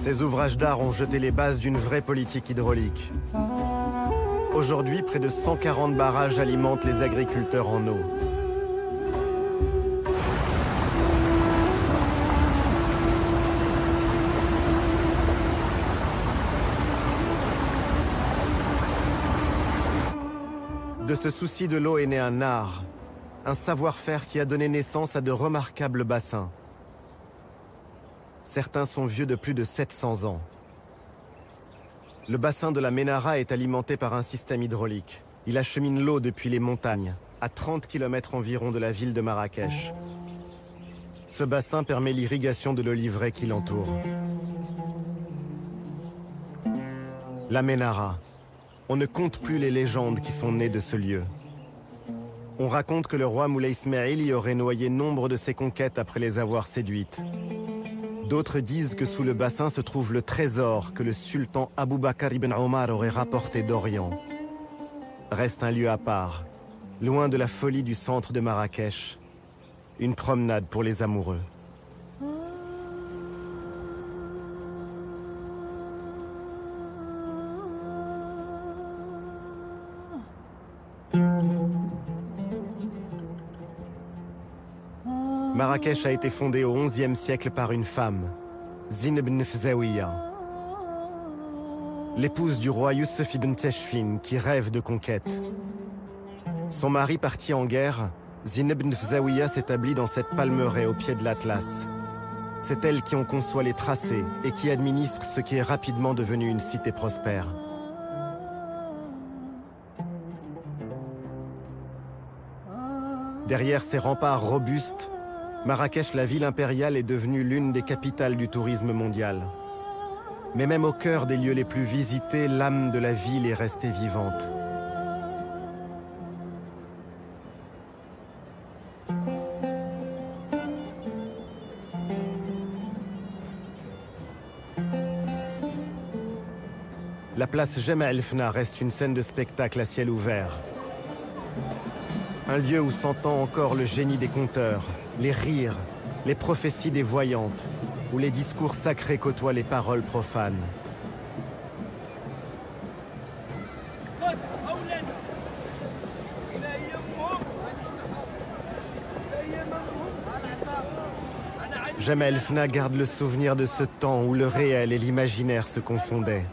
Ces ouvrages d'art ont jeté les bases d'une vraie politique hydraulique. Aujourd'hui, près de 140 barrages alimentent les agriculteurs en eau. De ce souci de l'eau est né un art, un savoir-faire qui a donné naissance à de remarquables bassins. Certains sont vieux de plus de 700 ans. Le bassin de la Ménara est alimenté par un système hydraulique. Il achemine l'eau depuis les montagnes, à 30 km environ de la ville de Marrakech. Ce bassin permet l'irrigation de l'oliveraie qui l'entoure. La Ménara. On ne compte plus les légendes qui sont nées de ce lieu. On raconte que le roi Moulay Ismail y aurait noyé nombre de ses conquêtes après les avoir séduites. D'autres disent que sous le bassin se trouve le trésor que le sultan Abou Bakr ibn Omar aurait rapporté d'Orient. Reste un lieu à part, loin de la folie du centre de Marrakech. Une promenade pour les amoureux. Marrakech a été fondée au XIe siècle par une femme, Zine ibn Fzawiya, l'épouse du roi Youssef ibn Teshfin qui rêve de conquête. Son mari parti en guerre, Zine ibn Fzawiya s'établit dans cette palmeraie au pied de l'Atlas. C'est elle qui en conçoit les tracés et qui administre ce qui est rapidement devenu une cité prospère. Derrière ces remparts robustes, Marrakech, la ville impériale, est devenue l'une des capitales du tourisme mondial. Mais même au cœur des lieux les plus visités, l'âme de la ville est restée vivante. La place Jemaa el-Fna reste une scène de spectacle à ciel ouvert. Un lieu où s'entend encore le génie des conteurs, les rires, les prophéties des voyantes, où les discours sacrés côtoient les paroles profanes. Jemaa el-Fna garde le souvenir de ce temps où le réel et l'imaginaire se confondaient.